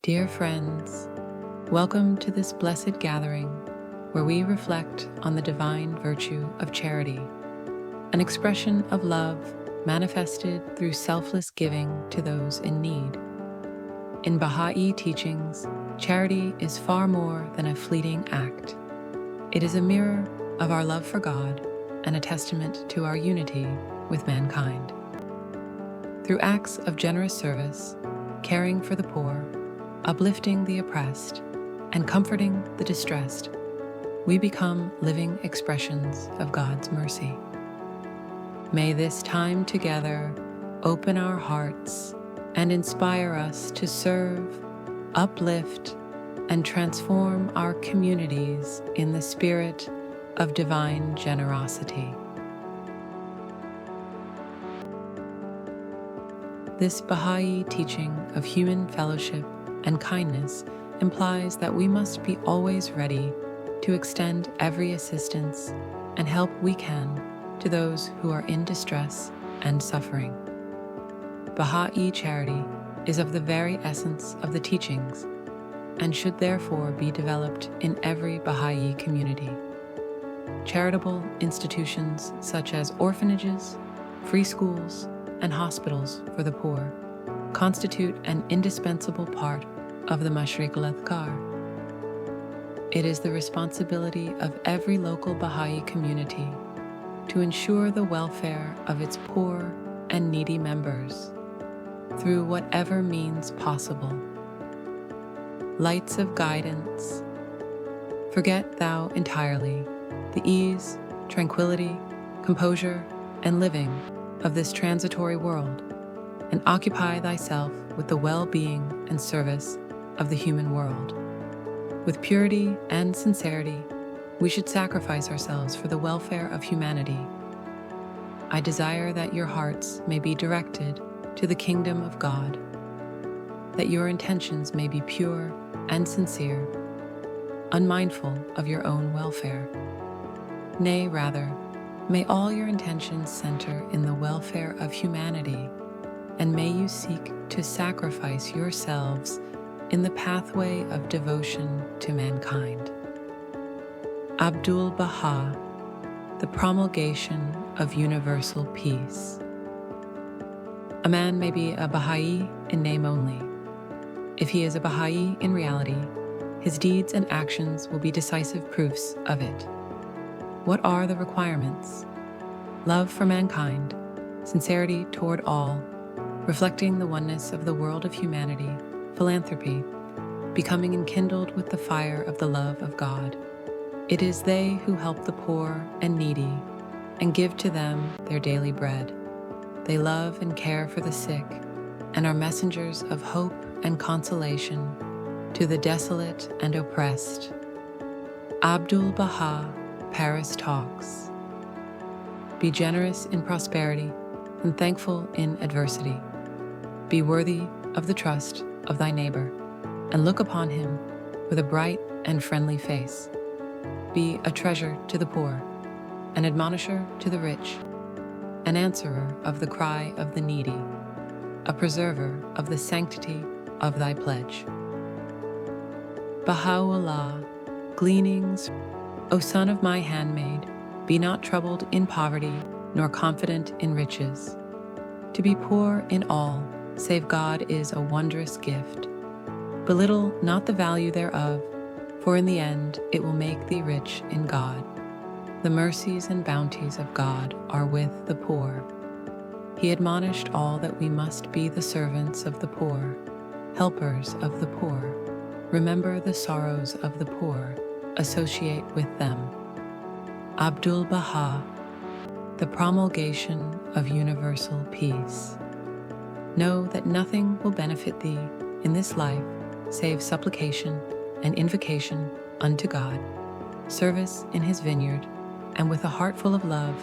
Dear friends, welcome to this blessed gathering where we reflect on the divine virtue of charity, an expression of love manifested through selfless giving to those in need. In Bahá'í teachings, charity is far more than a fleeting act. It is a mirror of our love for God and a testament to our unity with mankind. Through acts of generous service, caring for the poor, uplifting the oppressed, and comforting the distressed, we become living expressions of God's mercy. May this time together open our hearts and inspire us to serve, uplift, and transform our communities in the spirit of divine generosity. This Bahá'í teaching of human fellowship and kindness implies that we must be always ready to extend every assistance and help we can to those who are in distress and suffering. Bahá'í charity is of the very essence of the teachings and should therefore be developed in every Bahá'í community. Charitable institutions such as orphanages, free schools, and hospitals for the poor constitute an indispensable part of the Mashriq al-Adhkar. It is the responsibility of every local Baha'i community to ensure the welfare of its poor and needy members through whatever means possible. Lights of guidance, forget thou entirely the ease, tranquility, composure, and living of this transitory world, and occupy thyself with the well-being and service of the human world. With purity and sincerity, we should sacrifice ourselves for the welfare of humanity. I desire that your hearts may be directed to the kingdom of God, that your intentions may be pure and sincere, unmindful of your own welfare. Nay, rather, may all your intentions center in the welfare of humanity, and may you seek to sacrifice yourselves in the pathway of devotion to mankind. Abdu'l-Bahá, the promulgation of universal peace. A man may be a Baha'i in name only. If he is a Baha'i in reality, his deeds and actions will be decisive proofs of it. What are the requirements? Love for mankind, sincerity toward all, reflecting the oneness of the world of humanity, philanthropy, becoming enkindled with the fire of the love of God. It is they who help the poor and needy and give to them their daily bread. They love and care for the sick and are messengers of hope and consolation to the desolate and oppressed. Abdu'l-Bahá, Paris Talks. Be generous in prosperity and thankful in adversity. Be worthy of the trust of thy neighbor, and look upon him with a bright and friendly face. Be a treasure to the poor, an admonisher to the rich, an answerer of the cry of the needy, a preserver of the sanctity of thy pledge. Bahá'u'lláh, Gleanings. O son of my handmaid, be not troubled in poverty, nor confident in riches. To be poor in all, save God, is a wondrous gift. Belittle not the value thereof, for in the end it will make thee rich in God. The mercies and bounties of God are with the poor. He admonished all that we must be the servants of the poor, helpers of the poor. Remember the sorrows of the poor, associate with them. Abdu'l-Bahá, the promulgation of universal peace. Know that nothing will benefit thee in this life save supplication and invocation unto God, service in his vineyard, and with a heart full of love,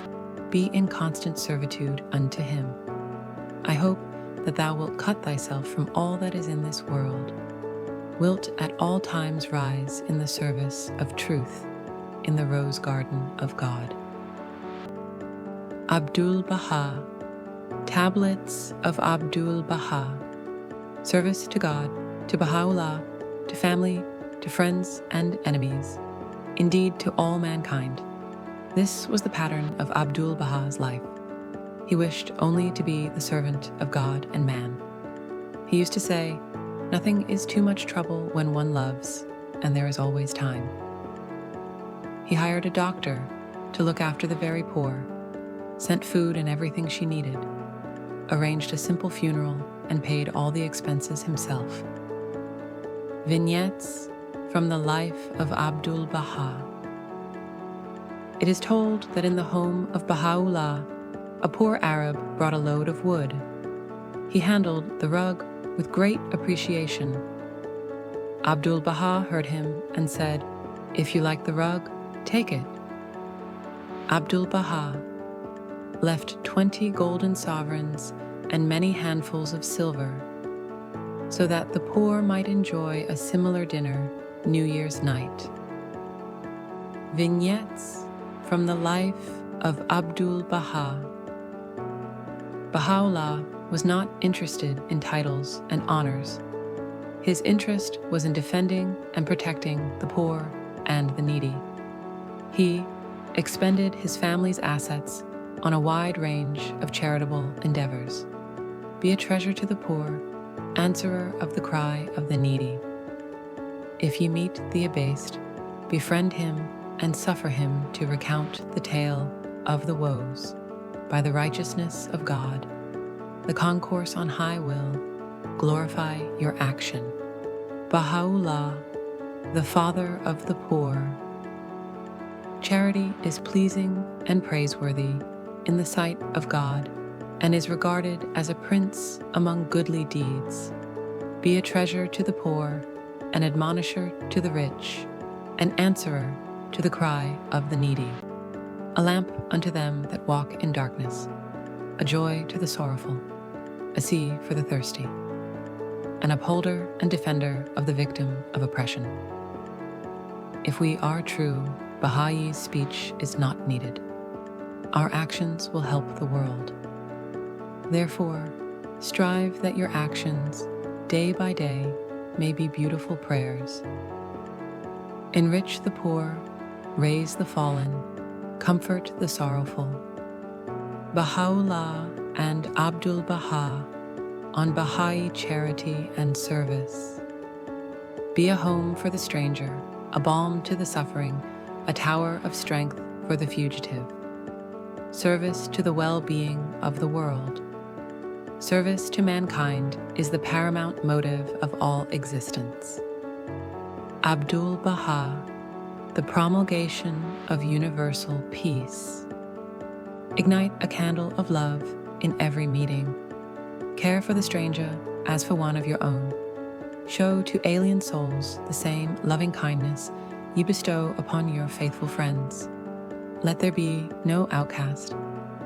be in constant servitude unto him. I hope that thou wilt cut thyself from all that is in this world, wilt at all times rise in the service of truth in the rose garden of God. Abdu'l-Bahá, Tablets of Abdu'l-Bahá, Service to God to Baha'u'lláh, to family, to friends and enemies, indeed to all mankind. This was the pattern of Abdu'l-Bahā's life. He wished only to be the servant of God and man. He used to say, "Nothing is too much trouble when one loves, and there is always time." He hired a doctor to look after the very poor, sent food and everything she needed, arranged a simple funeral, and paid all the expenses himself. Vignettes from the life of Abdu'l-Bahá. It is told that in the home of Baha'u'lláh, a poor Arab brought a load of wood. He handled the rug with great appreciation. Abdu'l-Bahá heard him and said, "If you like the rug, take it." Abdu'l-Bahá left 20 golden sovereigns and many handfuls of silver, so that the poor might enjoy a similar dinner New Year's night. Vignettes from the life of Abdu'l-Bahá. Baha'u'lláh was not interested in titles and honors. His interest was in defending and protecting the poor and the needy. He expended his family's assets on a wide range of charitable endeavors. Be a treasure to the poor, answerer of the cry of the needy. If ye meet the abased, befriend him and suffer him to recount the tale of the woes. By the righteousness of God, the concourse on high will glorify your action. Baha'u'lláh, the father of the poor. Charity is pleasing and praiseworthy in the sight of God and is regarded as a prince among goodly deeds. Be a treasure to the poor, an admonisher to the rich, an answerer to the cry of the needy, a lamp unto them that walk in darkness, a joy to the sorrowful, a sea for the thirsty, an upholder and defender of the victim of oppression. If we are true, Baha'i's speech is not needed. Our actions will help the world. Therefore, strive that your actions, day by day, may be beautiful prayers. Enrich the poor, raise the fallen, comfort the sorrowful. Baha'u'lláh and Abdu'l-Bahá on Baha'i charity and service. Be a home for the stranger, a balm to the suffering, a tower of strength for the fugitive. Service to the well-being of the world. Service to mankind is the paramount motive of all existence. Abdu'l-Bahá, the promulgation of universal peace. Ignite a candle of love in every meeting. Care for the stranger as for one of your own. Show to alien souls the same loving kindness you bestow upon your faithful friends. Let there be no outcast,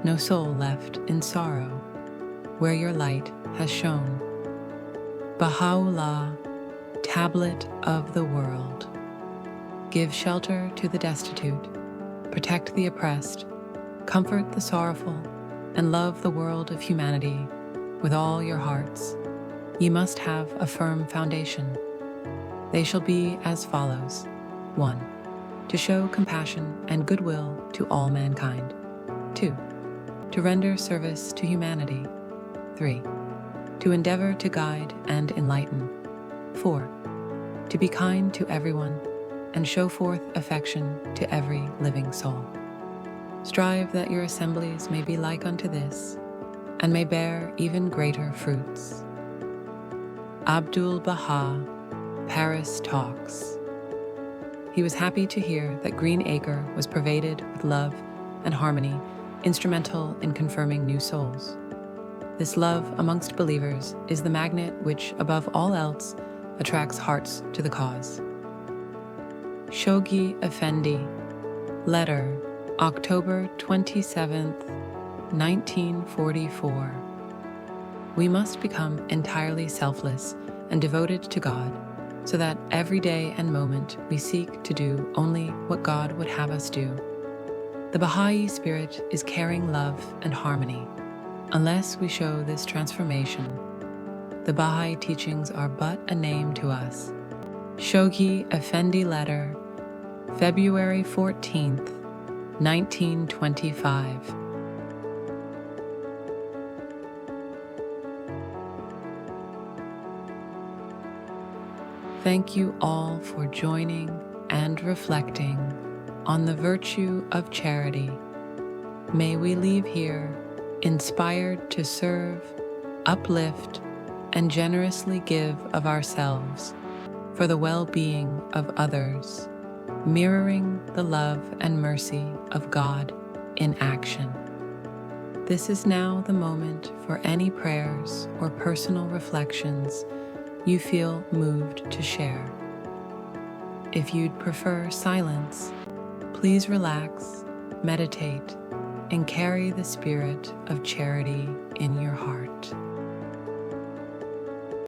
no soul left in sorrow, where your light has shone. Baha'u'lláh, tablet of the world. Give shelter to the destitute, protect the oppressed, comfort the sorrowful, and love the world of humanity with all your hearts. You must have a firm foundation. They shall be as follows. 1. To show compassion and goodwill to all mankind. 2. To render service to humanity. 3. To endeavor to guide and enlighten. 4. To be kind to everyone and show forth affection to every living soul. Strive that your assemblies may be like unto this, and may bear even greater fruits. Abdu'l-Bahá, Paris Talks. He was happy to hear that Green Acre was pervaded with love and harmony, instrumental in confirming new souls. This love amongst believers is the magnet which, above all else, attracts hearts to the cause. Shoghi Effendi, letter, October 27th, 1944. We must become entirely selfless and devoted to God, so that every day and moment we seek to do only what God would have us do. The Baha'i spirit is caring love and harmony. Unless we show this transformation, the Baha'i teachings are but a name to us. Shoghi Effendi Letter, February 14th, 1925. Thank you all for joining and reflecting on the virtue of charity. May we leave here inspired to serve, uplift, and generously give of ourselves for the well-being of others, mirroring the love and mercy of God in action. This is now the moment for any prayers or personal reflections you feel moved to share. If you'd prefer silence, please relax, meditate, and carry the spirit of charity in your heart.